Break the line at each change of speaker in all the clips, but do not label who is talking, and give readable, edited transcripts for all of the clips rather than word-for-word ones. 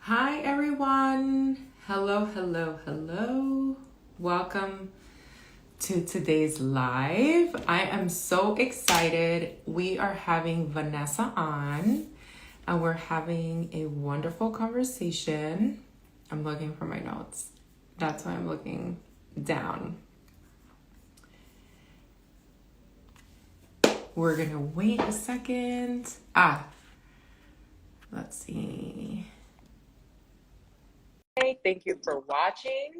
Hi, everyone. Hello, hello, hello. Welcome to today's live. I am so excited. We are having Vanessa on, and we're having a wonderful conversation. I'm looking for my notes. That's why I'm looking down. We're going to wait a second. Let's see. Hey, thank you for watching.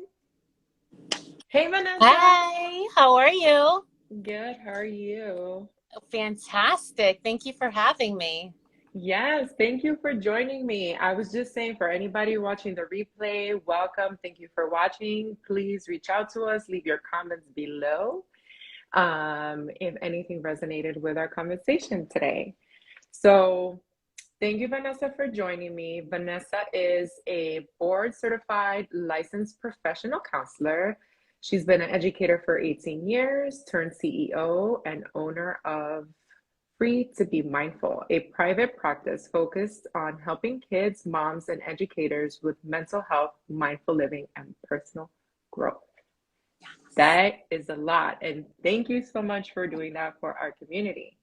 Hey, Vanessa.
Hi, how are you?
Good. How are you?
Fantastic. Thank you for having me.
Yes, thank you for joining me. I was just saying for anybody watching the replay, welcome. Thank you for watching. Please reach out to us, leave your comments below if anything resonated with our conversation today. So, thank you, Vanessa, for joining me. Vanessa is a board certified licensed professional counselor. She's been an educator for 18 years, turned CEO and owner of Free to Be Mindful, a private practice focused on helping kids, moms, and educators with mental health, mindful living, and personal growth.
Yes.
That is a lot. And thank you so much for doing that for our community.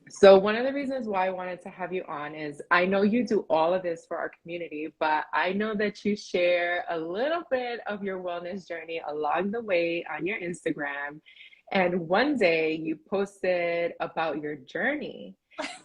So one of the reasons why I wanted to have you on is I know you do all of this for our community, but I know that you share a little bit of your wellness journey along the way on your Instagram. And one day you posted about your journey.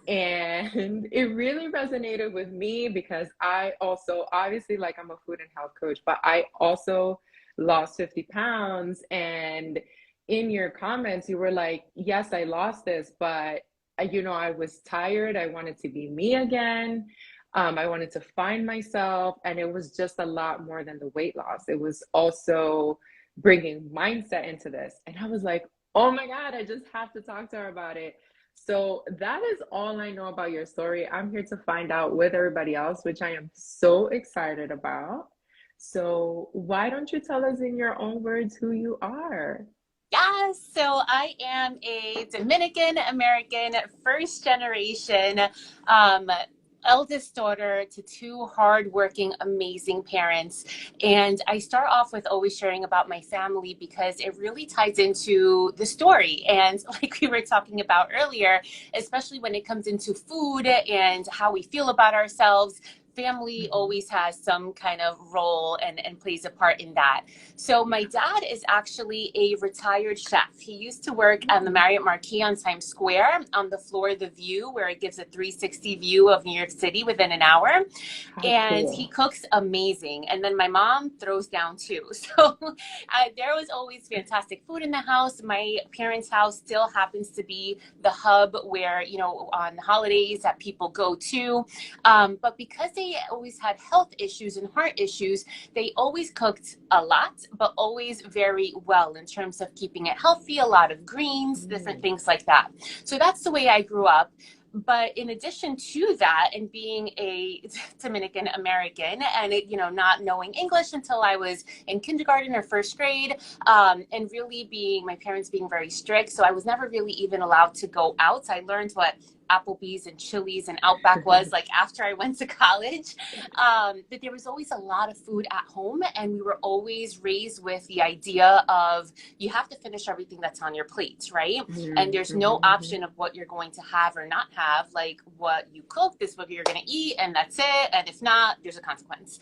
And it really resonated with me because I also, obviously, like I'm a food and health coach, but I also lost 50 pounds. And in your comments, you were like, yes, I lost this, but I was tired. I wanted to be me again. I wanted to find myself. And it was just a lot more than the weight loss. It was also bringing mindset into this. And I was like, oh my God, I just have to talk to her about it. So that is all I know about your story. I'm here to find out with everybody else, which I am so excited about. So why don't you tell us in your own words who you are?
Yes, so I am a Dominican American first generation um, eldest daughter to two hardworking, amazing parents. And I start off with always sharing about my family because it really ties into the story. And like we were talking about earlier, especially when it comes into food and how we feel about ourselves, family
Mhm.
always has some kind of role and plays a part in that. So my dad is actually a retired chef. He used to work at the
Mm.
Marriott Marquis on Times Square on the floor of the View, where it gives a 360 view of New York City within an hour.
How
And he
cool.
cooks amazing. And then my mom throws down too. So there was always fantastic food in the house. My parents' house still happens to be the hub where, on holidays that people go to. But because they always had health issues and heart issues, they always cooked a lot, but always very well in terms of keeping it healthy, a lot of greens, different
Mm.
things like that. So that's the way I grew up. But in addition to that, and being a Dominican American and not knowing English until I was in kindergarten or first grade, and really being my parents being very strict, so I was never really even allowed to go out. I learned what Applebee's and Chili's and Outback was like after I went to college. But there was always a lot of food at home, and we were always raised with the idea of you have to finish everything that's on your plate, right? And
Mm,
there's no
mhm,
option of what you're going to have or not have. Like what you cook, this is what you're going to eat, and that's it. And if not, there's a consequence.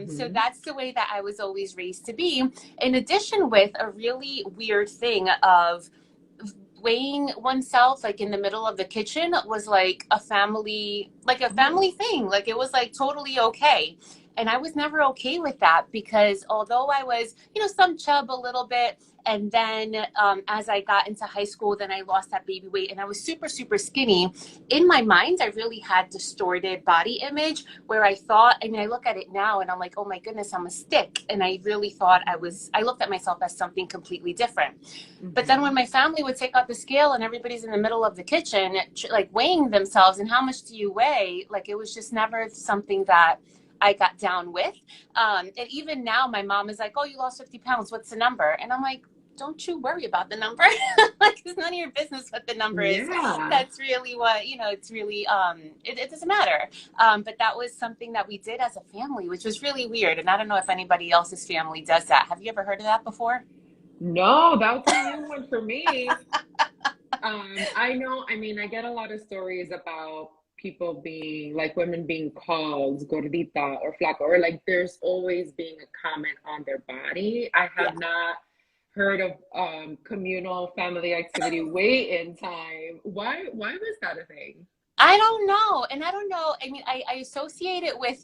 So
mhm,
that's the way that I was always raised to be. In addition, with a really weird thing of weighing oneself like in the middle of the kitchen was like a
mhm.
family thing. Like it was like totally okay. And I was never okay with that because although I was, some chub a little bit, and then as I got into high school, then I lost that baby weight and I was super, super skinny. In my mind, I really had distorted body image where I look at it now and I'm like, oh my goodness, I'm a stick. And I really thought I looked at myself as something completely different. But then when
Mhm.
my family would take out the scale and everybody's in the middle of the kitchen, like weighing themselves and how much do you weigh, like it was just never something that I got down with. And even now, my mom is like, oh, you lost 50 pounds. What's the number? And I'm like, don't you worry about the number. Like, it's none of your business what the number is.
Yeah.
That's really what, it's really, it doesn't matter. But that was something that we did as a family, which was really weird. And I don't know if anybody else's family does that. Have you ever heard of that before?
No, that's a new one for me. I know, I mean, I get a lot of stories about people being like women being called gordita or flaca, or like there's always being a comment on their body. I
Yeah.
have not heard of communal family activity wait in time. Why was that a thing?
I don't know. And I don't know. I mean, I associate it with,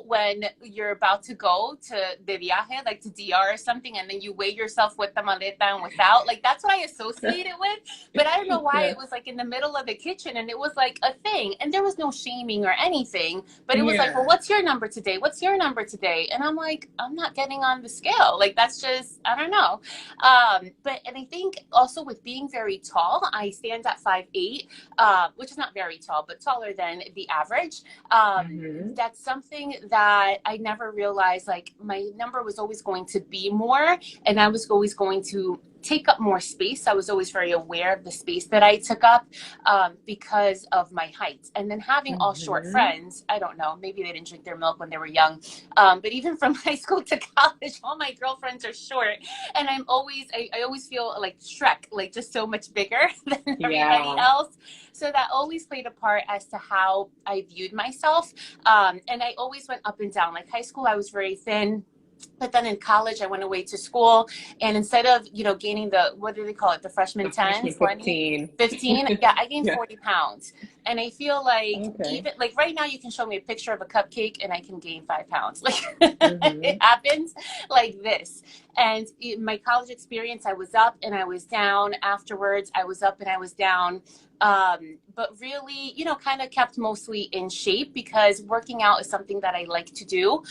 when you're about to go to the viaje, like to DR or something, and then you weigh yourself with the maleta and without. Like, that's what I associate it with. But I don't know why
Yeah.
it was like in the middle of the kitchen and it was like a thing. And there was no shaming or anything. But it was like, well,
Yeah.
what's your number today? What's your number today? And I'm like, I'm not getting on the scale. Like, that's just, I don't know. And I think also with being very tall, I stand at 5'8", which is not very tall, but taller than the average.
Hmm.
That's something that I never realized. Like, my number was always going to be more, and I was always going to take up more space. I was always very aware of the space that I took up, because of my height. And then having all short
Hmm.
friends, I don't know, maybe they didn't drink their milk when they were young. But even from high school to college, all my girlfriends are short. And I always feel like Shrek, like just so much bigger than everybody
Yeah.
else. So that always played a part as to how I viewed myself. And I always went up and down. Like high school, I was very thin. But then in college, I went away to school, and instead of, gaining what do they call it? The freshman
The
10,
freshman
20,
15.
15. Yeah, I gained
Yeah.
40 pounds. And I feel like
Okay.
even like right now, you can show me a picture of a cupcake and I can gain 5 pounds. Like, it
Hmm.
happens like this. And in my college experience, I was up and I was down. Afterwards, I was up and I was down. But really, kind of kept mostly in shape because working out is something that I like to do.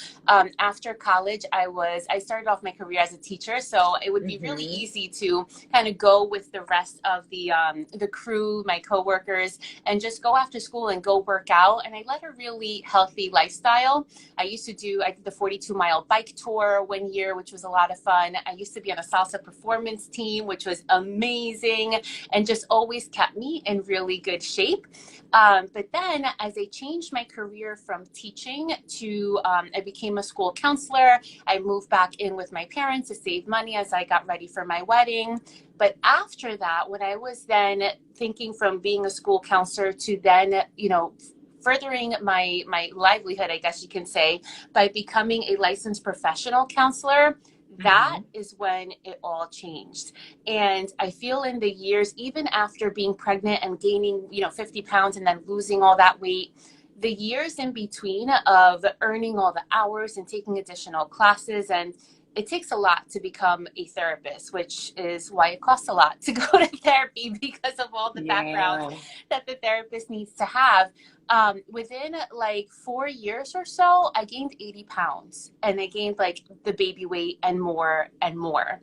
After college, I started off my career as a teacher, so it would be really
Hmm.
easy to kind of go with the rest of the crew, my coworkers, and just go after school and go work out. And I led a really healthy lifestyle. I did the 42-mile bike tour one year, which was a lot of fun. I used to be on a salsa performance team, which was amazing, and just always kept me in really good shape. But then as I changed my career from teaching to, I became a school counselor. I moved back in with my parents to save money as I got ready for my wedding. But after that, when I was then thinking from being a school counselor to then, furthering my livelihood, I guess you can say, by becoming a licensed professional counselor, that
Hmm.
is when it all changed. And I feel in the years, even after being pregnant and gaining, 50 pounds and then losing all that weight, the years in between of earning all the hours and taking additional classes, and it takes a lot to become a therapist, which is why it costs a lot to go to therapy because of all the background
Yeah.
that the therapist needs to have. Within like 4 years or so, I gained 80 pounds and I gained like the baby weight and more and more.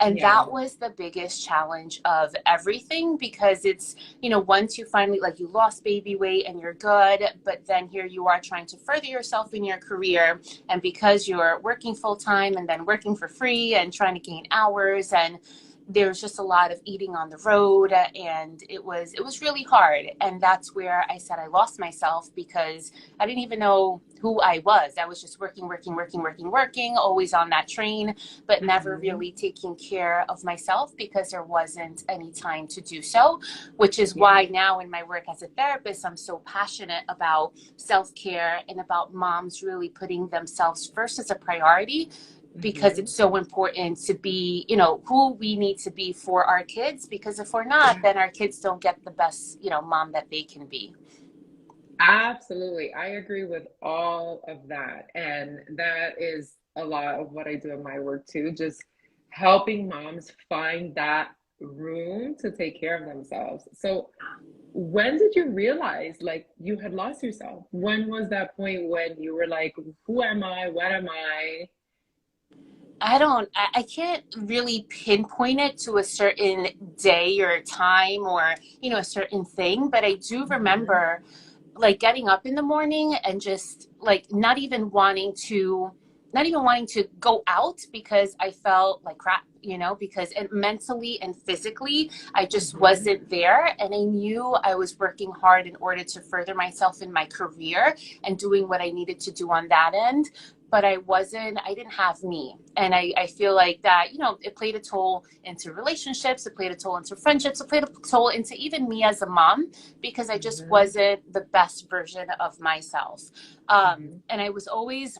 And
Yeah.
that was the biggest challenge of everything because it's, once you finally, like, you lost baby weight and you're good, but then here you are trying to further yourself in your career. And because you're working full time and then working for free and trying to gain hours, and there's just a lot of eating on the road, and it was really hard. And that's where I said I lost myself because I didn't even know who I was. I was just working, working, working, working, working, always on that train, but never
Hmm.
really taking care of myself because there wasn't any time to do so, which is
Yeah.
why now in my work as a therapist, I'm so passionate about self-care and about moms really putting themselves first as a priority, because
Hmm.
it's so important to be, who we need to be for our kids, because if we're not,
Yeah.
then our kids don't get the best, mom that they can be.
Absolutely. I agree with all of that. And that is a lot of what I do in my work too, just helping moms find that room to take care of themselves. So, when did you realize like you had lost yourself? When was that point when you were like, who am I? What am I?
I can't really pinpoint it to a certain day or time or, a certain thing, but I do
Hmm.
remember like getting up in the morning and just like not even wanting to not even wanting to go out because I felt like crap, because mentally and physically, I just
Hmm.
wasn't there. And I knew I was working hard in order to further myself in my career and doing what I needed to do on that end. But I didn't have me. And I feel like that, it played a toll into relationships, it played a toll into friendships, it played a toll into even me as a mom, because I just
Hmm.
wasn't the best version of myself.
Hmm.
And I was always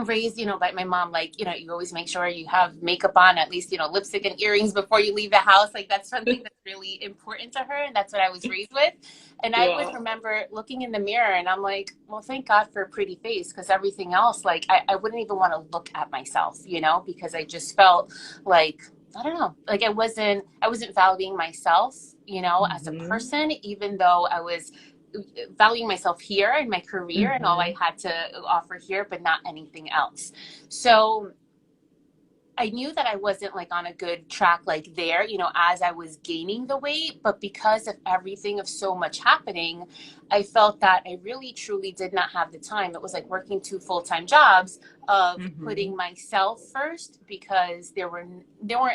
raised, by my mom, like, you always make sure you have makeup on, at least, lipstick and earrings before you leave the house. Like, that's something that's really important to her. And that's what I was raised with. And I would
Yeah.
remember looking in the mirror and I'm like, well, thank God for a pretty face, because everything else, like, I wouldn't even want to look at myself, because I just felt like, I don't know, like I wasn't valuing myself, as a
Hmm.
person, even though I was valuing myself here in my career and all I
Hmm.
had to offer here, but not anything else. So I knew that I wasn't like on a good track, like there, as I was gaining the weight. But because of everything, of so much happening, I felt that I really truly did not have the time. It was like working two full-time jobs, of
Hmm.
putting myself first, because there weren't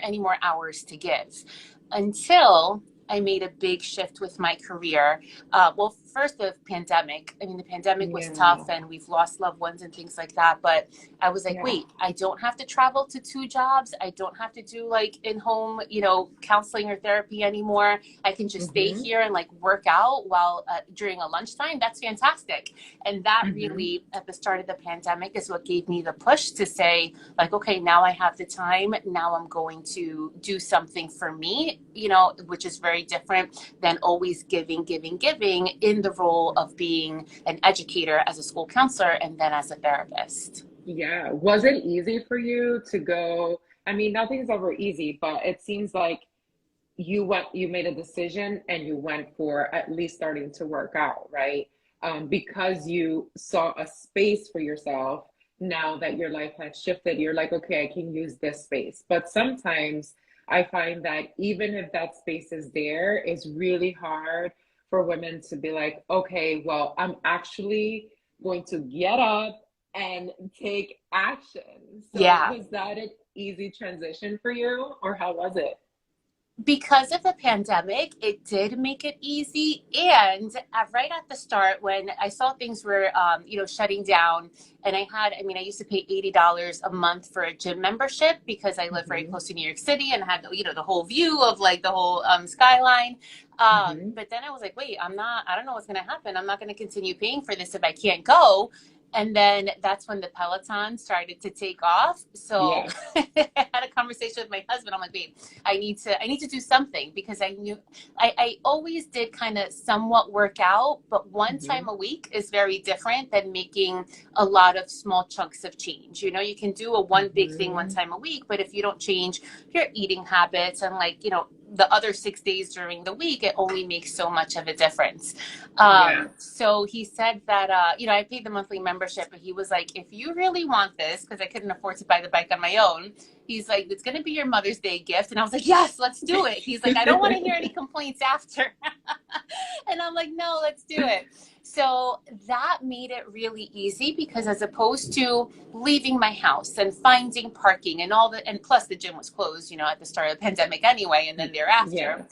any more hours to give, until I made a big shift with my career. Well, first the pandemic. I mean, the pandemic was
Yeah.
tough and we've lost loved ones and things like that. But I was like,
Yeah.
wait, I don't have to travel to two jobs. I don't have to do like in-home, counseling or therapy anymore. I can just stay
Hmm.
here and like work out while during a lunchtime. That's fantastic. And that
Hmm.
really, at the start of the pandemic, is what gave me the push to say, like, okay, now I have the time. Now I'm going to do something for me, which is very different than always giving, giving, giving in the role of being an educator as a school counselor and then as a therapist.
Yeah. Was it easy for you to go? I mean, nothing's ever easy, but it seems like you made a decision and you went for at least starting to work out, right? Because you saw a space for yourself. Now that your life has shifted, you're like, okay, I can use this space. But sometimes I find that even if that space is there, it's really hard for women to be like, okay, well, I'm actually going to get up and take action. So
Yeah.
was that an easy transition for you, or how was it?
Because of the pandemic, it did make it easy. And right at the start, when I saw things were, shutting down, and I used to pay $80 a month for a gym membership because I live very
Hmm.
close to New York City and had, the whole view of like the whole skyline.
Hmm.
But then I was like, wait, I don't know what's going to happen. I'm not going to continue paying for this if I can't go. And then that's when the Peloton started to take off. So
Yes.
I had a conversation with my husband. I'm like, wait, I need to do something, because I knew I always did kind of somewhat work out, but one time
Hmm.
a week is very different than making a lot of small chunks of change. You can do a one big thing one
Hmm.
time a week, but if you don't change your eating habits and like, the other 6 days during the week, it only makes so much of a difference.
Yeah.
So he said that, I paid the monthly membership, but he was like, if you really want this, because I couldn't afford to buy the bike on my own, he's like, it's going to be your Mother's Day gift. And I was like, yes, let's do it. He's like, I don't want to hear any complaints after. And I'm like, no, let's do it. So that made it really easy, because as opposed to leaving my house and finding parking and all that, and plus the gym was closed, at the start of the pandemic anyway, and then thereafter.
Yeah.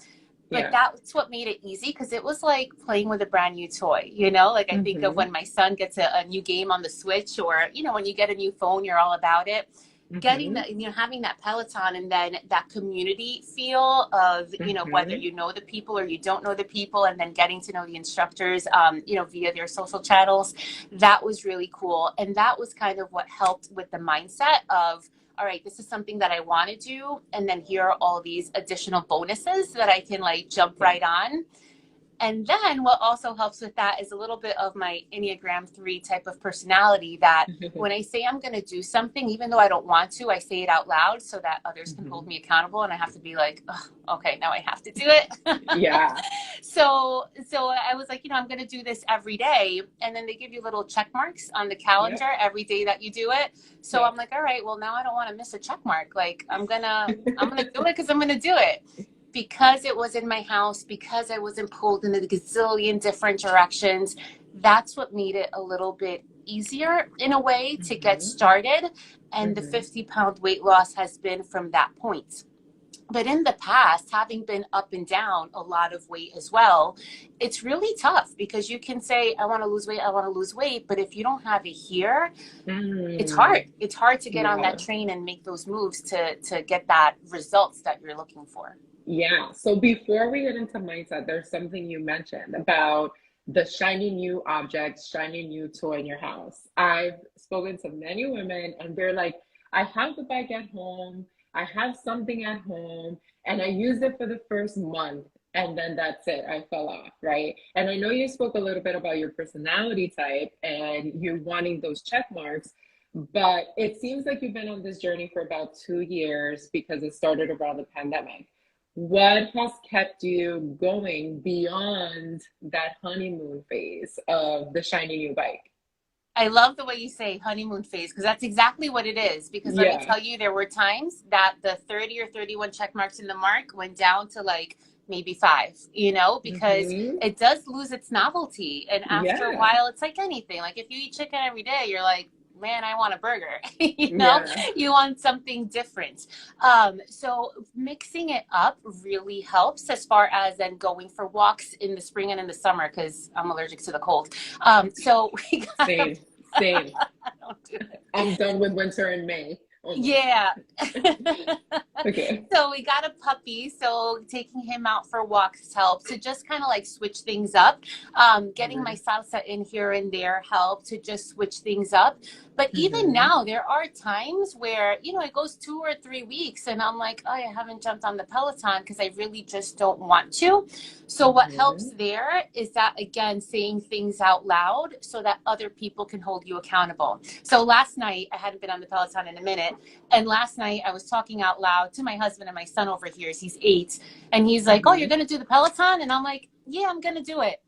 But
Yeah.
that's what made it easy, because it was like playing with a brand new toy, like I think of
Hmm.
when my son gets a new game on the Switch, or, when you get a new phone, you're all about it. Getting
Hmm.
that, having that Peloton and then that community feel of, whether
Hmm.
you know the people or you don't know the people, and then getting to know the instructors, via their social channels, that was really cool. And that was kind of what helped with the mindset of, all right, this is something that I want to do. And then here are all these additional bonuses that I can like jump
Yeah.
right on. And then what also helps with that is a little bit of my Enneagram 3 type of personality, that when I say I'm going to do something, even though I don't want to, I say it out loud so that others can hold
Hmm.
me accountable, and I have to be like, oh, okay, now I have to do it.
Yeah.
So I was like, I'm going to do this every day. And then they give you little check marks on the calendar
Yep.
every day that you do it. So I'm
Yep.
like, all right, well, now I don't want to miss a check mark. Like I'm going to do it because I'm going to do it, because it was in my house, because I wasn't pulled in a gazillion different directions. That's what made it a little bit easier in a way to get
Mm-hmm.
started. And the
Mm-hmm.
50-pound weight loss has been from that point. But in the past, having been up and down a lot of weight as well, it's really tough because you can say, I want to lose weight, I want to lose weight. But if you don't have it here, it's hard.
Mm.
It's hard to get on that
Yeah.
train and make those moves to get that results that you're looking for.
Yeah. So before we get into mindset, there's something you mentioned about the shiny new object, shiny new toy in your house. I've spoken to many women and they're like, I have the bike at home, I have something at home, and I used it for the first month. And then that's it. I fell off, right? And I know you spoke a little bit about your personality type and you wanting those check marks, but it seems like you've been on this journey for about 2 years because it started around the pandemic. What has kept you going beyond that honeymoon phase of the shiny new bike?
I love the way you say honeymoon phase because that's exactly what it is. Because let me
Yeah.
tell you, there were times that the 30 or 31 check marks in the mark went down to like maybe five, because
Hmm.
it does lose its novelty. And after a
Yeah.
while, it's like anything. Like if you eat chicken every day, you're like, man, I want a burger.
Yeah.
You want something different. So mixing it up really helps as far as then going for walks in the spring and in the summer because I'm allergic to the cold. So we got
Same. Same.
don't do
I'm
it.
done with winter in May almost.
Yeah.
Okay.
So we got a puppy, so taking him out for walks helped to just kind of like switch things up. Getting my
Hmm.
salsa in here and there helped to just switch things up. But even
Hmm.
now, there are times where, it goes 2 or 3 weeks and I'm like, oh, I haven't jumped on the Peloton because I really just don't want to. So what helps
Hmm.
there is that, again, saying things out loud so that other people can hold you accountable. So last night, I hadn't been on the Peloton in a minute. And last night I was talking out loud to my husband and my son over here. He's 8. And he's like, oh, you're
Hmm.
going to do the Peloton? And I'm like, yeah, I'm going to do it.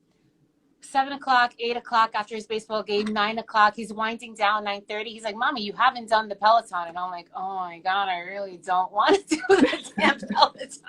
7 o'clock, 8 o'clock after his baseball game, 9 o'clock. He's winding down 9:30. He's like, Mommy, you haven't done the Peloton. And I'm like, oh my God, I really don't want to do the damn Peloton.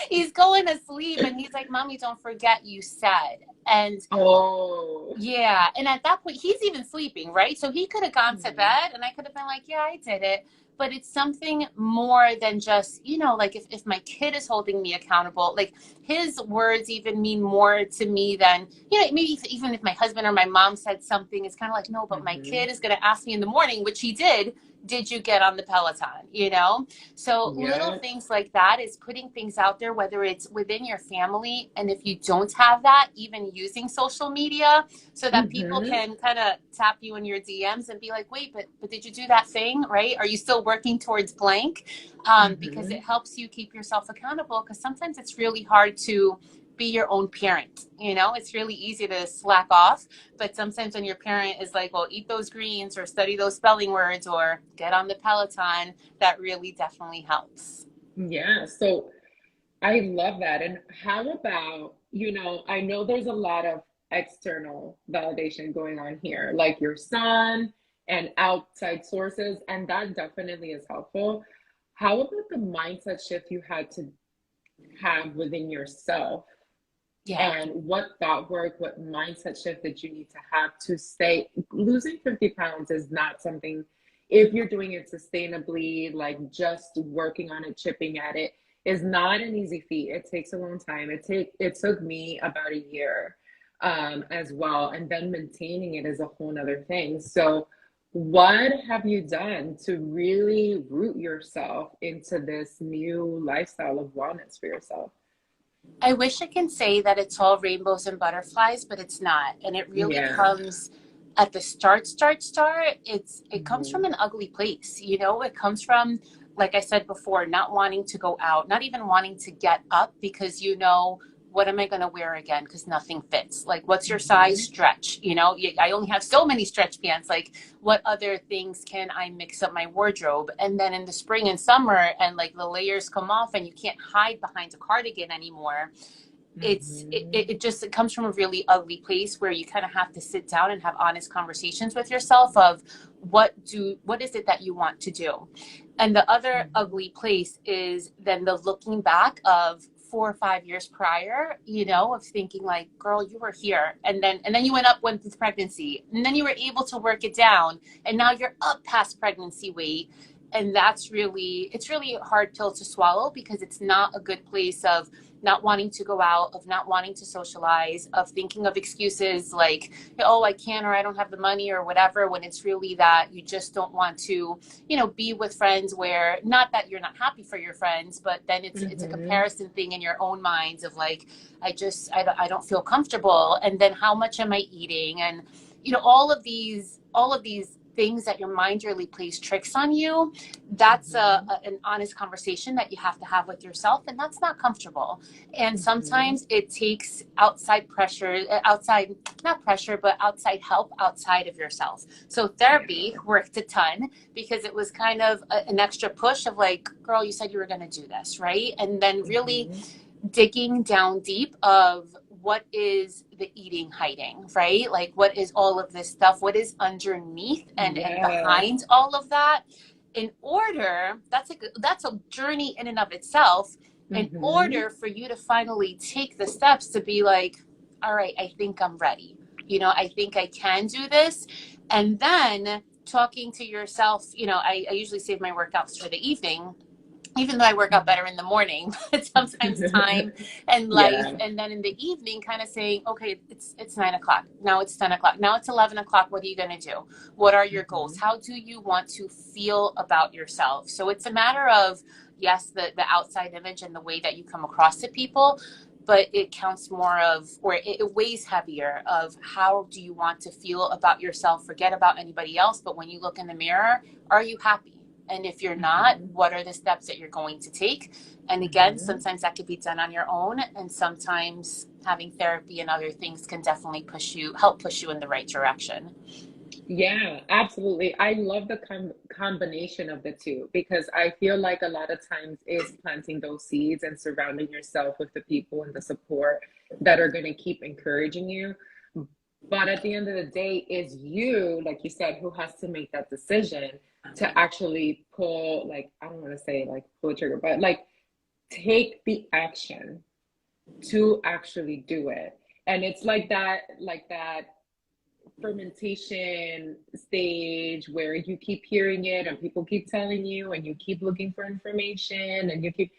He's going to sleep and he's like, Mommy, don't forget you said. And
Oh.
yeah. And at that point, he's even sleeping, right? So he could have gone to
Hmm.
bed and I could have been like, yeah, I did it. But it's something more than just, like if my kid is holding me accountable, like his words even mean more to me than, maybe even if my husband or my mom said something, it's kind of like, no, but my
Hmm.
kid is going to ask me in the morning, which he did you get on the Peloton? So little
Yeah.
things like that is putting things out there, whether it's within your family. And if you don't have that, even using social media so that people
Hmm.
can kind of tap you in your DMs and be like, wait, but did you do that thing, right? Are you still working towards blank? Because it
Hmm.
helps you keep yourself accountable because sometimes it's really hard to be your own parent. It's really easy to slack off, but sometimes when your parent is like, well, eat those greens or study those spelling words or get on the Peloton, that really definitely helps.
Yeah. So I love that. And how about, I know there's a lot of external validation going on here, like your son and outside sources, and that definitely is helpful. How about the mindset shift you had to have within yourself?
Yeah.
And what thought work, what mindset shift did you need to have to stay? Losing 50 pounds is not something, if you're doing it sustainably, like just working on it, chipping at it, is not an easy feat. It takes a long time. It took me about a year as well. And then maintaining it is a whole nother thing. So what have you done to really root yourself into this new lifestyle of wellness for yourself?
I wish I can say that it's all rainbows and butterflies, but it's not. And it really
Yeah.
comes at the start. It comes from
Mhm.
an ugly place. It comes from, like I said before, not wanting to go out, not even wanting to get up because what am I going to wear again? Because nothing fits. Like, what's your size
Mhm.
stretch? I only have so many stretch pants. Like, what other things can I mix up my wardrobe? And then in the spring and summer, and like the layers come off, and you can't hide behind a cardigan anymore. It
Mhm.
just it comes from a really ugly place where you kind of have to sit down and have honest conversations with yourself of what is it that you want to do. And the other
Mhm.
ugly place is then the looking back of 4 or 5 years prior, you know, of thinking like, girl, you were here. And then you went up with pregnancy, and then you were able to work it down. And now you're up past pregnancy weight. And it's really a hard pill to swallow, because it's not a good place of not wanting to go out, of not wanting to socialize, of thinking of excuses like, oh, I can't, or I don't have the money, or whatever, when it's really that you just don't want to, you know, be with friends where, not that you're not happy for your friends, but then it's a
Mm-hmm.
comparison thing in your own minds of like, I don't feel comfortable. And then how much am I eating? And, you know, all of these things that your mind really plays tricks on you. That's
Mm-hmm.
an honest conversation that you have to have with yourself, and that's not comfortable. And
Mm-hmm.
sometimes it takes outside pressure, outside, not pressure, but outside help outside of yourself. So therapy
Yeah.
worked a ton, because it was kind of an extra push of like, girl, you said you were going to do this, right? And then really
Mm-hmm.
digging down deep of what is the eating hiding, right? Like, what is all of this stuff? What is underneath and
Yes.
behind all of that? In order, that's a journey in and of itself. In
Mm-hmm.
order for you to finally take the steps to be like, all right, I think I'm ready. You know, I think I can do this. And then talking to yourself, you know, I usually save my workouts for the evening, even though I work out better in the morning. But sometimes time and life,
Yeah.
and then in the evening, kind of saying, okay, it's 9 o'clock. Now it's 10 o'clock. Now it's 11 o'clock. What are you gonna do? What are your goals?
Mm-hmm.
How do you want to feel about yourself? So it's a matter of, yes, the outside image and the way that you come across to people, but it counts more of, or it weighs heavier of, how do you want to feel about yourself? Forget about anybody else. But when you look in the mirror, are you happy? And if you're not,
Mm-hmm.
what are the steps that you're going to take? And again,
Mm-hmm.
sometimes that could be done on your own, and sometimes having therapy and other things can definitely help push you in the right direction.
Yeah, absolutely. I love the combination of the two because I feel like a lot of times is planting those seeds and surrounding yourself with the people and the support that are going to keep encouraging you. But at the end of the day, is you, like you said, who has to make that decision to actually pull, like, I don't want to say like pull the trigger, but like take the action to actually do it. And it's like that fermentation stage where you keep hearing it and people keep telling you and you keep looking for information and you keep,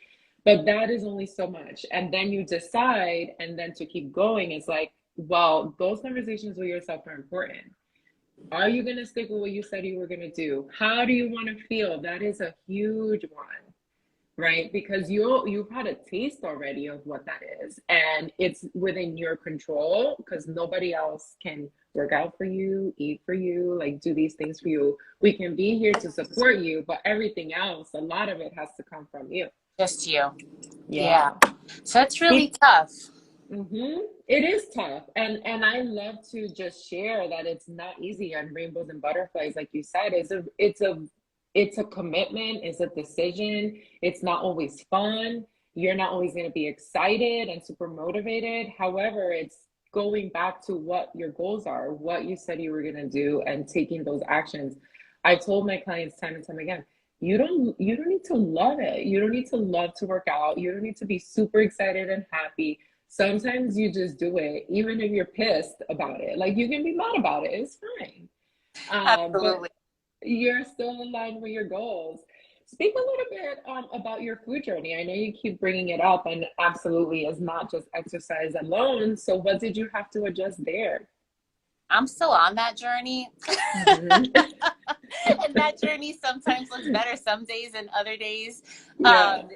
but that is only so much. And then you decide, and then to keep going is like, well, those conversations with yourself are important. Are you going to stick with what you said you were going to do? How do you want to feel? That is a huge one, right? Because you've had a taste already of what that is, and it's within your control because nobody else can work out for you, eat for you, like do these things for you. We can be here to support you, but everything else, a lot of it has to come from you.
Just you. Yeah.
Yeah.
So it's really
Speak.
tough.
It is tough, and I love to just share that it's not easy and rainbows and butterflies, like you said. It's a commitment, it's a decision. It's not always fun. You're not always going to be excited and super motivated. However, it's going back to what your goals are, what you said you were going to do, and taking those actions. I told my clients time and time again, you don't need to love it. You don't need to love to work out. You don't need to be super excited and happy. Sometimes you just do it, even if you're pissed about it. Like you can be mad about it, it's fine. But
Absolutely.
you're still aligned with your goals. Speak a little bit about your food journey. I know you keep bringing it up, and absolutely is not just exercise alone. So, what did you have to adjust there?
I'm still on that journey.
Hmm.
And that journey sometimes looks better some days and other days.
Yeah.
Um,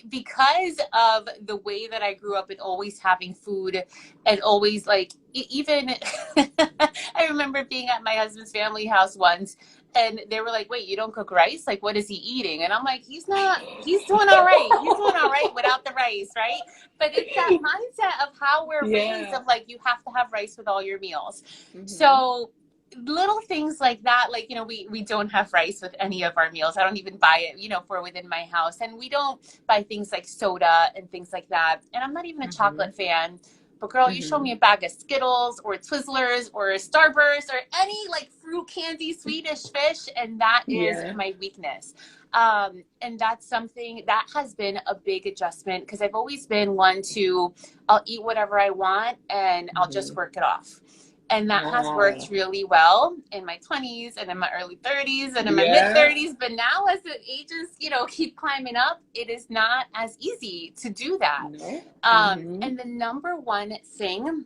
because of the way that I grew up and always having food, and always like, even I remember being at my husband's family house once, and they were like, wait, you don't cook rice? Like, what is he eating? And I'm like, he's doing all right. He's doing all right without the rice, right? But it's that mindset of how we're raised,
Yeah.
of like, you have to have rice with all your meals.
Hmm.
So little things like that, like, you know, we don't have rice with any of our meals. I don't even buy it, you know, for within my house. And we don't buy things like soda and things like that. And I'm not even a
Hmm.
chocolate fan, But girl, you show me a
Hmm.
bag of Skittles or Twizzlers or a Starburst or any like fruit candy, Swedish fish, and that is
Yeah.
my weakness. And that's something that has been a big adjustment because I've always been one to, I'll eat whatever I want and I'll just
Hmm.
work it off. And that has
Ah,
worked really well in my 20s and in my early 30s and in my mid
yeah.
30s. But now, as the ages, keep climbing up, it is not as easy to do that.
No. Hmm.
And the number one thing,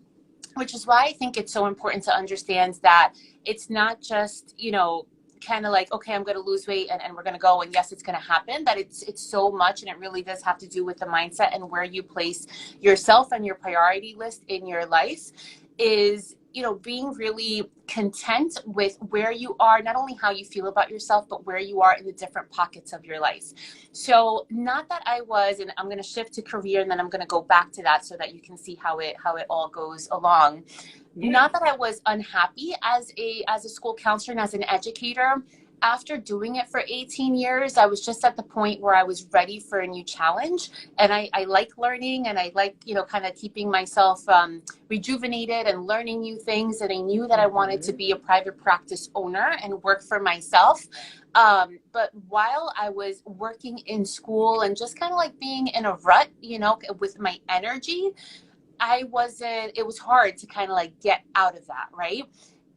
which is why I think it's so important to understand that it's not just, kind of like, okay, I'm going to lose weight and we're going to go. And yes, it's going to happen, that it's so much. And it really does have to do with the mindset and where you place yourself and your priority list in your life is, being really content with where you are, not only how you feel about yourself, but where you are in the different pockets of your life. So not that I was, and I'm going to shift to career and then I'm going to go back to that so that you can see how it all goes along.
Yeah.
Not that I was unhappy as a school counselor and as an educator. After doing it for 18 years, I was just at the point where I was ready for a new challenge. And I like learning and I like, kind of keeping myself rejuvenated and learning new things. And I knew that I wanted to
Hmm.
be a private practice owner and work for myself. But while I was working in school and just kind of like being in a rut, with my energy, it was hard to kind of like get out of that, right?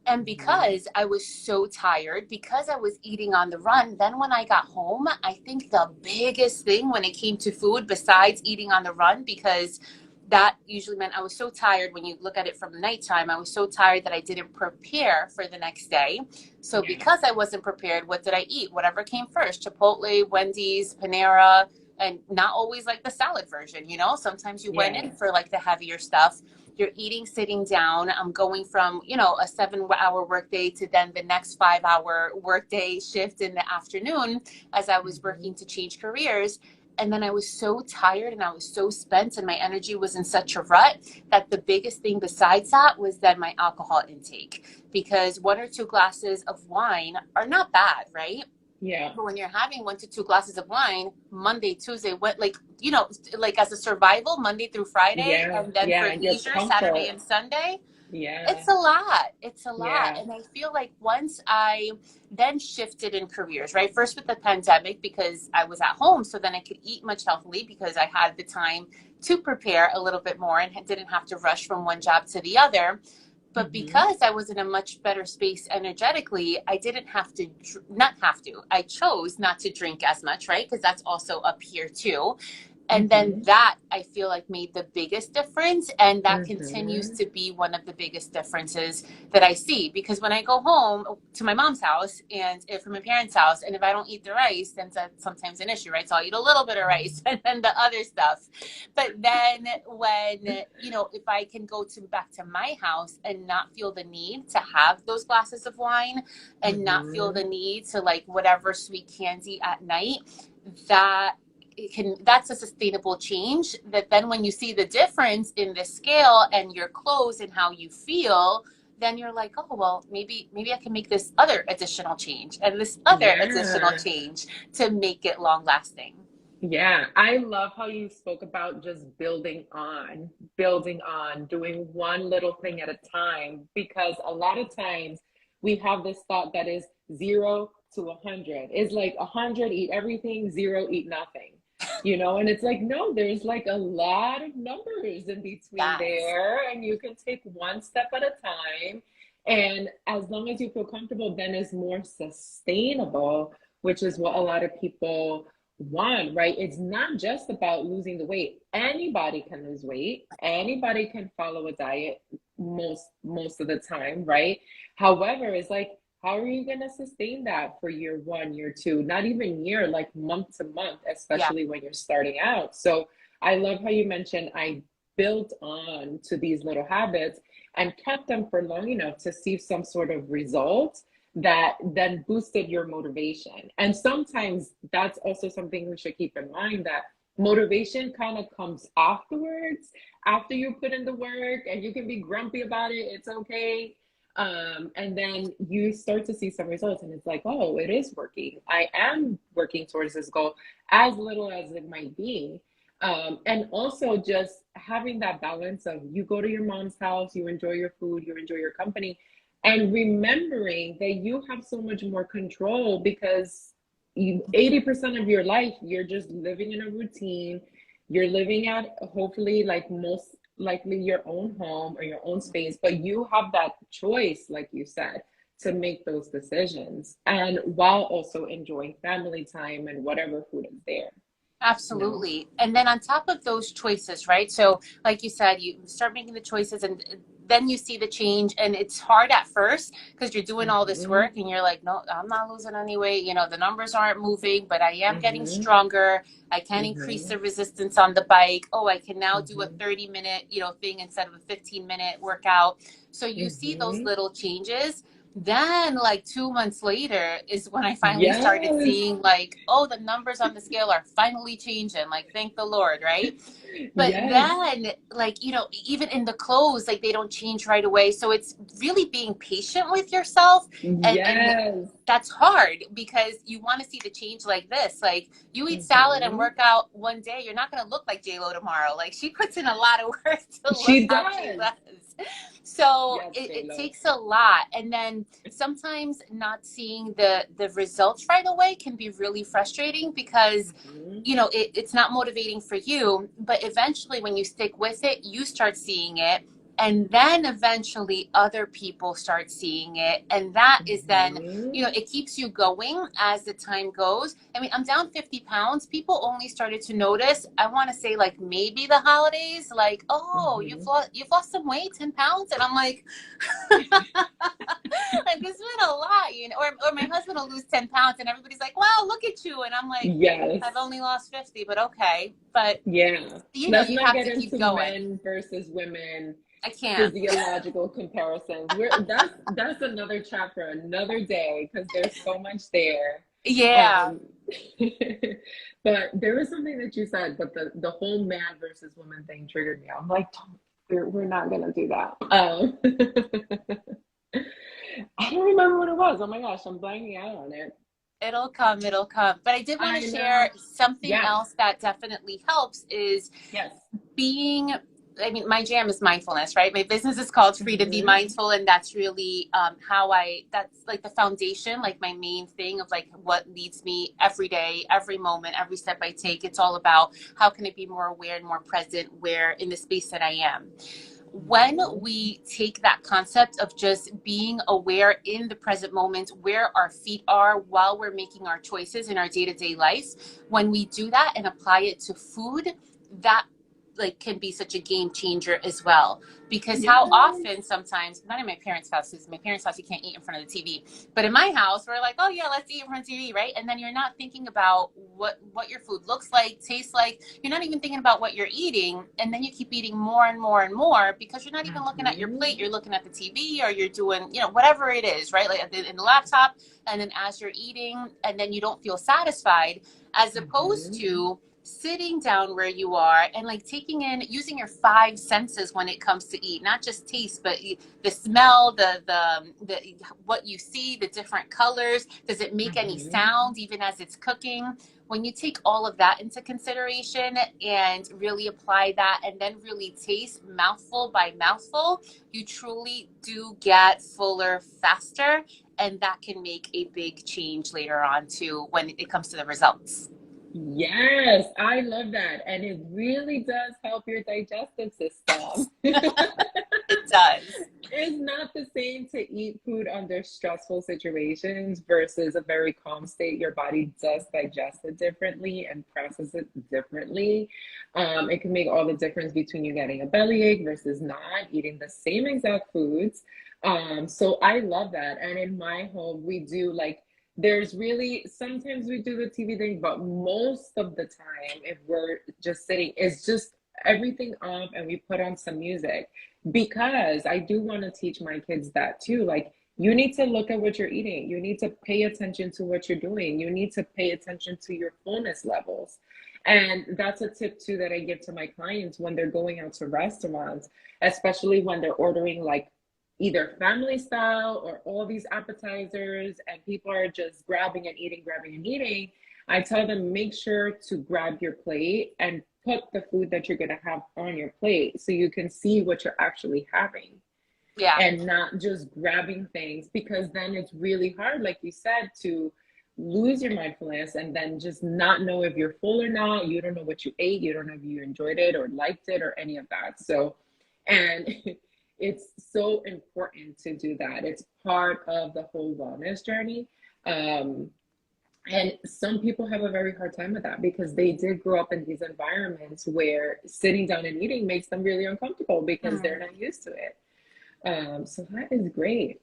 And
Hmm.
because I was so tired, because I was eating on the run, then when I got home, I think the biggest thing when it came to food, besides eating on the run, because that usually meant I was so tired when you look at it from nighttime, I was so tired that I didn't prepare for the next day. So
Yeah.
because I wasn't prepared, what did I eat? Whatever came first: Chipotle, Wendy's, Panera, and not always like the salad version, Sometimes you went in
Yeah.
for like the heavier stuff. You're eating sitting down. I'm going from, a 7 hour workday to then the next 5 hour workday shift in the afternoon as I was
Hmm.
working to change careers. And then I was so tired and I was so spent and my energy was in such a rut that the biggest thing besides that was then my alcohol intake. Because 1 or 2 glasses of wine are not bad, right?
Yeah.
But when you're having 1 to 2 glasses of wine, Monday, Tuesday, what, like as a survival, Monday through Friday,
Yeah.
and then
Yeah.
for
And your
leisure, Saturday
comfort.
and Sunday,
Yeah.
it's a lot. It's a lot.
Yeah.
And I feel like once I then shifted in careers, right? First with the pandemic, because I was at home, so then I could eat much healthily because I had the time to prepare a little bit more and didn't have to rush from one job to the other. But
Hmm.
because I was in a much better space energetically, I didn't have to, not have to, I chose not to drink as much, right? Because that's also up here too. And then
Hmm.
that I feel like made the biggest difference. And that continues
Hmm.
to be one of the biggest differences that I see. Because when I go home to my mom's house and from my parents' house, and if I don't eat the rice, then that's sometimes an issue, right? So I'll eat a little bit of rice and then the other stuff. But then when, if I can go to back to my house and not feel the need to have those glasses of wine and not feel the
Hmm.
need to like whatever sweet candy at night, that that's a sustainable change. That then when you see the difference in the scale and your clothes and how you feel, then you're like, oh well, maybe I can make this other additional change and this other additional
Yeah.
change to make it long lasting.
Yeah, I love how you spoke about just building on, doing one little thing at a time, because a lot of times we have this thought that is 0 to 100. It's like 100, eat everything, zero, eat nothing. And it's like, no, there's like a lot of numbers in between
Yes.
there, and you can take one step at a time. And as long as you feel comfortable, then it's more sustainable, which is what a lot of people want, right? It's not just about losing the weight. Anybody can lose weight. Anybody can follow a diet most of the time, right? However, it's like, how are you going to sustain that for year one, year two, not even year, like month to month,
Yeah.
especially when you're starting out. So I love how you mentioned I built on to these little habits and kept them for long enough to see some sort of results that then boosted your motivation. And sometimes that's also something we should keep in mind, that motivation kind of comes afterwards, after you put in the work, and you can be grumpy about it. It's okay. And then you start to see some results, and it's like, oh, it is working. I am working towards this goal, as little as it might be. And also just having that balance of you go to your mom's house, you enjoy your food, you enjoy your company, and remembering that you have so much more control because 80% of your life, you're just living in a routine. You're living at hopefully like most likely your own home or your own space, but you have that choice, like you said, to make those decisions and while also enjoying family time and whatever food is there, you know?
Absolutely. And then on top of those choices, right? So, like you said, you start making the choices and then you see the change. And it's hard at first because you're doing all this
Mm-hmm.
work and you're like, no, I'm not losing any weight. You know, the numbers aren't moving, but I am getting
Mm-hmm.
stronger. I can increase
Mm-hmm.
the resistance on the bike. Oh, I can now do a
Mm-hmm.
30-minute, thing instead of a 15-minute workout. So you see those
Mm-hmm.
little changes. Then, like 2 months later, is when I finally started
Yes.
seeing, like, oh, the numbers on the scale are finally changing. Like, thank the Lord, right? But
Yes.
then, like, even in the clothes, like, they don't change right away. So it's really being patient with yourself. And
Yes.
that's hard because you want to see the change like this. Like, you eat salad and
Mm-hmm.
work out one day, you're not going to look like J-Lo tomorrow. Like, she puts in a lot of work to look
She
how she
does.
does. So
Yes,
it
J-Lo.
takes a lot. And then sometimes not seeing the results right away can be really frustrating because
Mm-hmm.
it's not motivating for you, but eventually when you stick with it, you start seeing it. And then eventually other people start seeing it. And that is then,
Mm-hmm.
it keeps you going as the time goes. I mean, I'm down 50 pounds. People only started to notice, I want to say, like, maybe the holidays, like, oh,
Mm-hmm.
you've lost some weight, 10 pounds. And I'm like, like, it's been a lot, or my husband will lose 10 pounds and everybody's like, wow, look at you. And I'm like,
Yes.
I've only lost 50, but okay. But,
Yeah. Let's
you
not
have
get
to keep
into
going.
men versus women
I can't.
physiological comparisons. That's another chapter, another day, because there's so much there.
Yeah.
Um, but there was something that you said, but the whole man versus woman thing triggered me. I'm like, don't, we're not gonna do that. I don't remember what it was. Oh my gosh, I'm blanking out on it.
It'll come, it'll come. But I did want to
I know.
share something
Yes,
else that definitely helps is
yes.
being, I mean, my jam is mindfulness, right? My business is called Free to Be
Hmm.
Mindful. And that's really that's like the foundation, like my main thing of like what leads me every day, every moment, every step I take. It's all about how can I be more aware and more present where in the space that I am. When
Hmm.
we take that concept of just being aware in the present moment where our feet are while we're making our choices in our day-to-day life, when we do that and apply it to food, that like can be such a game changer as well. Because how
Yes.
often sometimes, not in my parents' house, because my parents' house you can't eat in front of the TV, but in my house we're like, oh yeah, let's eat in front of the TV, right? And then you're not thinking about what your food looks like, tastes like. You're not even thinking about what you're eating, and then you keep eating more and more and more because you're not even looking at your
Hmm.
plate. You're looking at the TV, or you're doing whatever it is, right? Like in the laptop, and then as you're eating, and then you don't feel satisfied, as opposed
Hmm.
to sitting down where you are and like taking in using your five senses when it comes to eat, not just taste, but the smell, the what you see, the different colors. Does it make any
Hmm.
sound even as it's cooking? When you take all of that into consideration and really apply that and then really taste mouthful by mouthful, you truly do get fuller faster, and that can make a big change later on too when it comes to the results.
Yes, I love that. And it really does help your digestive system.
It does.
It's not the same to eat food under stressful situations versus a very calm state. Your body does digest it differently and process it differently. It can make all the difference between you getting a bellyache versus not eating the same exact foods. So I love that. And in my home, we do like there's really sometimes we do the TV thing, but most of the time, if we're just sitting, it's just everything up and we put on some music because I do want to teach my kids that too. Like, you need to look at what you're eating, you need to pay attention to what you're doing, you need to pay attention to your fullness levels. And that's a tip too that I give to my clients when they're going out to restaurants, especially when they're ordering like either family style or all these appetizers and people are just grabbing and eating, grabbing and eating. I tell them make sure to grab your plate and put the food that you're going to have on your plate so you can see what you're actually having
Yeah.
and not just grabbing things, because then it's really hard, like you said, to lose your mindfulness and then just not know if you're full or not. You don't know what you ate. You don't know if you enjoyed it or liked it or any of that. So, and it's so important to do that. It's part of the whole wellness journey. Um, and some people have a very hard time with that because they did grow up in these environments where sitting down and eating makes them really uncomfortable because they're
Mm.
not used to it. So that is great.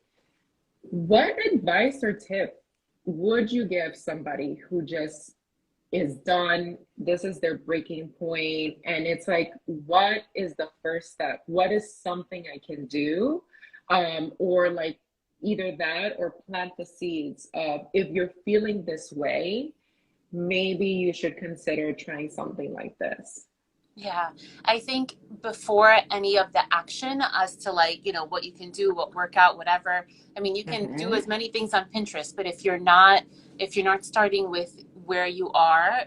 What advice or tip would you give somebody who just is done? This is their breaking point, and it's like, what is the first step? What is something I can do? Or like either that or plant the seeds of if you're feeling this way, maybe you should consider trying something like this.
Yeah, I think before any of the action as to like, what you can do, what workout, whatever. I mean, you can do
Mm-hmm.
as many things on Pinterest, but if you're not starting with where you are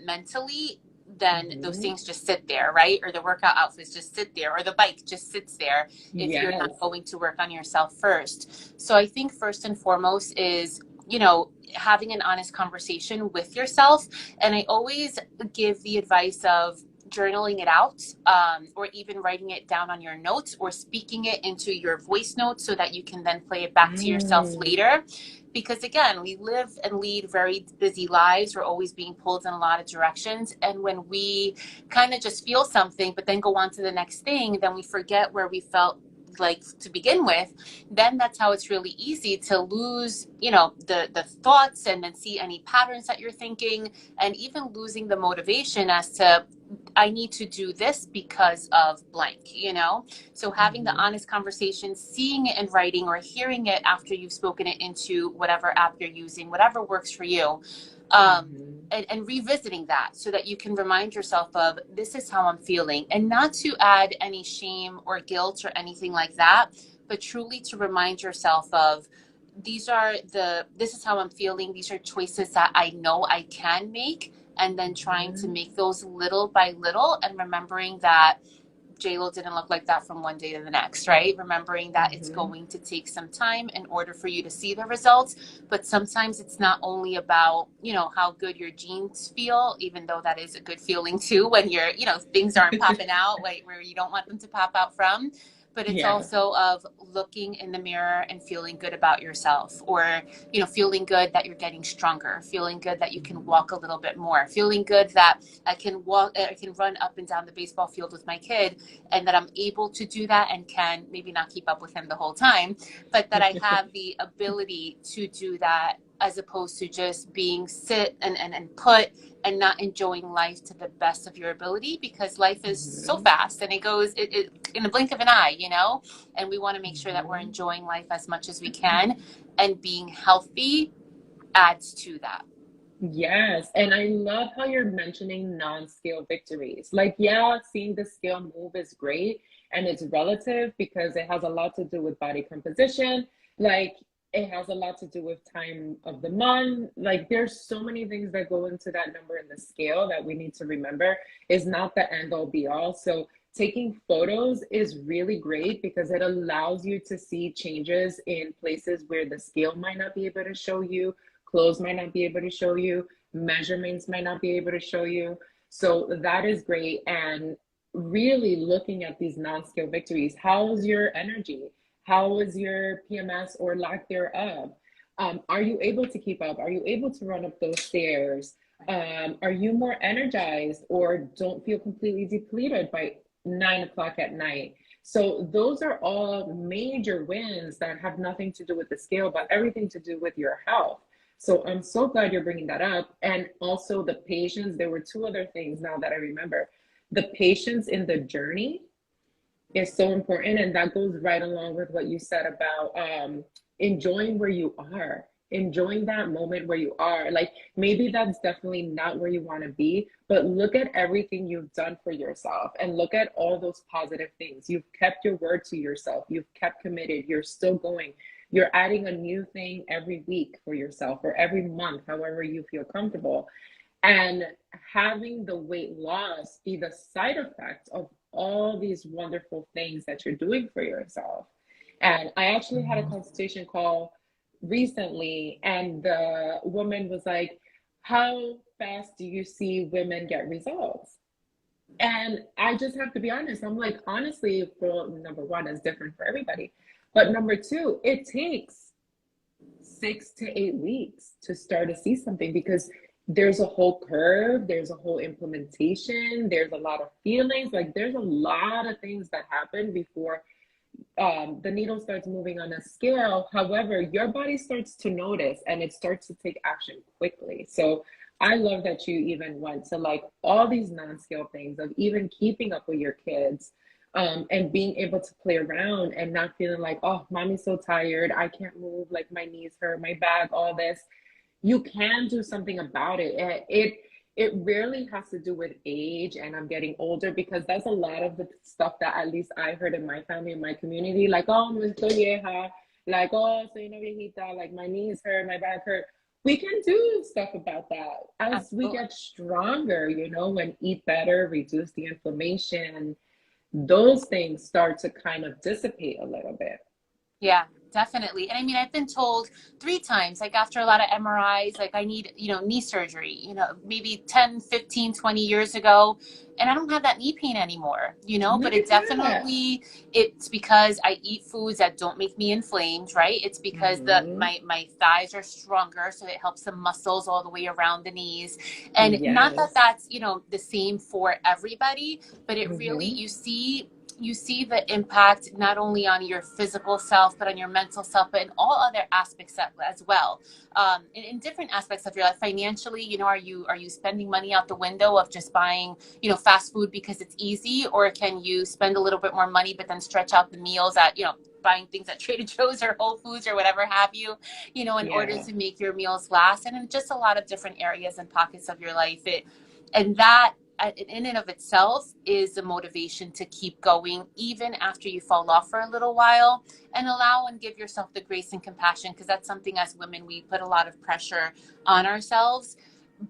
mentally, then those
Mm-hmm.
things just sit there, right? Or the workout outfits just sit there, or the bike just sits there if you're not
Yes.
going to work on yourself first. So I think first and foremost is, having an honest conversation with yourself. And I always give the advice of journaling it out, or even writing it down on your notes or speaking it into your voice notes so that you can then play it back to yourself
Mm.
later. Because again, we live and lead very busy lives. We're always being pulled in a lot of directions. And when we kind of just feel something, but then go on to the next thing, then we forget where we felt like to begin with. Then that's how it's really easy to lose, the thoughts, and then see any patterns that you're thinking, and even losing the motivation as to, I need to do this because of blank. So having the
Mm-hmm.
honest conversation, seeing it in writing or hearing it after you've spoken it into whatever app you're using, whatever works for you,
Mm-hmm.
and revisiting that so that you can remind yourself of, this is how I'm feeling, and not to add any shame or guilt or anything like that, but truly to remind yourself of, this is how I'm feeling. These are choices that I know I can make, and then trying to
Mm-hmm.
make those little by little, and remembering that JLo didn't look like that from one day to the next, right? Remembering that it's
Mm-hmm.
going to take some time in order for you to see the results. But sometimes it's not only about, how good your jeans feel, even though that is a good feeling too when things aren't popping out, like where you don't want them to pop out from. But it's
Yeah.
also of looking in the mirror and feeling good about yourself, or, feeling good that you're getting stronger, feeling good that you can
Mhm.
walk a little bit more, feeling good that I can run up and down the baseball field with my kid, and that I'm able to do that and can maybe not keep up with him the whole time, but that I have the ability to do that, as opposed to just being sit and put and not enjoying life to the best of your ability, because life is so
Mhm.
fast and it goes in a blink of an eye. And we want to make sure that we're
Mhm.
enjoying life as much as we can, and being healthy adds to that.
Yes, and I love how you're mentioning non-scale victories. Like, yeah, seeing the scale move is great, and it's relative because it has a lot to do with body composition. Like, it has a lot to do with time of the month. Like, there's so many things that go into that number in the scale that we need to remember is not the end all be all. So, taking photos is really great because it allows you to see changes in places where the scale might not be able to show you, clothes might not be able to show you, measurements might not be able to show you. So that is great. And really looking at these non-scale victories. How's your energy? How is your PMS or lack thereof? Are you able to keep up? Are you able to run up those stairs? Are you more energized or don't feel completely depleted by 9 o'clock at night? So those are all major wins that have nothing to do with the scale, but everything to do with your health. So I'm so glad you're bringing that up. And also the patience. There were two other things now that I remember. The patience in the journey is so important. And that goes right along with what you said about enjoying where you are, enjoying that moment where you are. Like maybe that's definitely not where you want to be, but look at everything you've done for yourself and look at all those positive things. You've kept your word to yourself, you've kept committed, you're still going. You're adding a new thing every week for yourself or every month, however you feel comfortable. and having the weight loss be the side effect of all these wonderful things that you're doing for yourself. And I actually had a consultation call recently, and the woman was like, how fast do you see women get results? And I just have to be honest. I'm like, honestly, for number one, it's different for everybody. But number two, it takes 6 to 8 weeks to start to see something because there's a whole curve, there's a whole implementation, there's a lot of feelings. Like, there's a lot of things that happen before the needle starts moving on a scale. However, your body starts to notice and it starts to take action quickly. So I love that you even went to like all these non-scale things of even keeping up with your kids, and being able to play around and not feeling like, oh, mommy's so tired, I can't move, like my knees hurt, my back, all this. You can do something about it. It rarely has to do with age and I'm getting older, because that's a lot of the stuff that at least I heard in my family, in my community, like, oh, me estoy vieja, like, oh, soy una viejita, like my knees hurt, my back hurt. We can do stuff about that as we
Absolutely.
get stronger, and eat better, reduce the inflammation, those things start to kind of dissipate a little bit.
Yeah, definitely. And I mean, I've been told 3 times, like after a lot of MRIs, like I need, knee surgery, maybe 10, 15, 20 years ago. And I don't have that knee pain anymore, but
Look
it
at that.
definitely, it's because I eat foods that don't make me inflamed, right? It's because
Hmm.
my thighs are stronger. So it helps the muscles all the way around the knees. And not that
Yes.
that's, the same for everybody, but it really,
Hmm.
you see the impact not only on your physical self but on your mental self, but in all other aspects as well, in different aspects of your life. Financially, are you spending money out the window of just buying fast food because it's easy, or can you spend a little bit more money but then stretch out the meals at buying things at Trader Joe's or Whole Foods or whatever have you, in order
Yeah.
to make your meals last? And in just a lot of different areas and pockets of your life, and that in and of itself is the motivation to keep going even after you fall off for a little while, and allow and give yourself the grace and compassion, because that's something as women we put a lot of pressure on ourselves,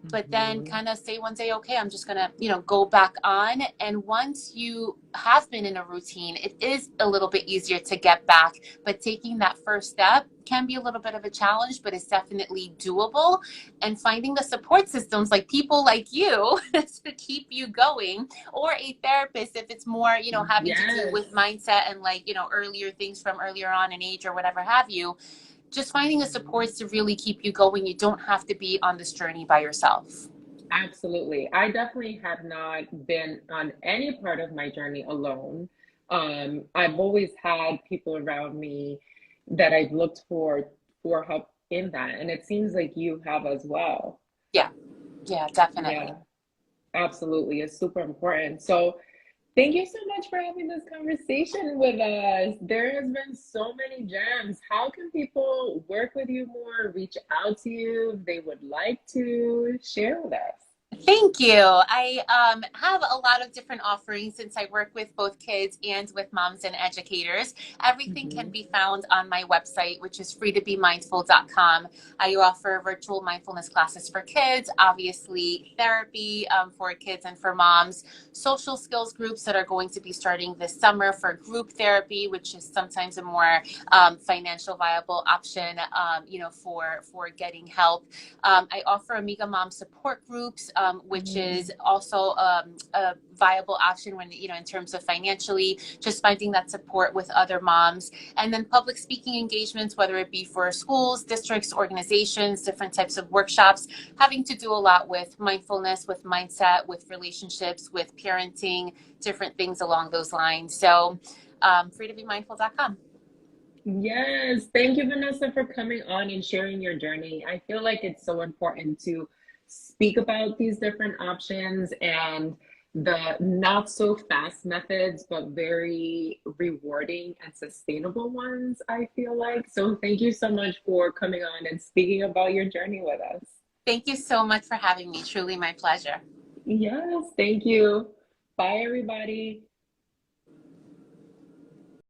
but then
Hmm.
kind of say one day, okay, I'm just gonna go back on. And once you have been in a routine, it is a little bit easier to get back, but taking that first step can be a little bit of a challenge, but it's definitely doable. And finding the support systems like people like you to keep you going, or a therapist if it's more having to do
Yes.
with mindset and like earlier things from earlier on in age or whatever have you. Just finding the
Hmm.
supports to really keep you going. You don't have to be on this journey by yourself.
Absolutely. I definitely have not been on any part of my journey alone. I've always had people around me that I've looked for help in that, and it seems like you have as well.
Yeah, yeah, definitely.
Yeah, absolutely. It's super important. So, thank you so much for having this conversation with us. There has been so many gems. How can people work with you more, reach out to you if they would like to share with us?
Thank you. I have a lot of different offerings since I work with both kids and with moms and educators. Everything can
Hmm.
be found on my website, which is freetobemindful.com. I offer virtual mindfulness classes for kids, obviously therapy for kids and for moms, social skills groups that are going to be starting this summer for group therapy, which is sometimes a more financial viable option, for getting help. I offer Amiga Mom support groups, which is
Hmm.
also a viable option when, in terms of financially, just finding that support with other moms. And then public speaking engagements, whether it be for schools, districts, organizations, different types of workshops, having to do a lot with mindfulness, with mindset, with relationships, with parenting, different things along those lines. So, freetobemindful.com.
Yes, thank you, Vanessa, for coming on and sharing your journey. I feel like it's so important to speak about these different options and the not so fast methods, but very rewarding and sustainable ones, I feel like. So, thank you so much for coming on and speaking about your journey with us.
Thank you so much for having me. Truly my pleasure.
Yes, thank you. Bye, everybody.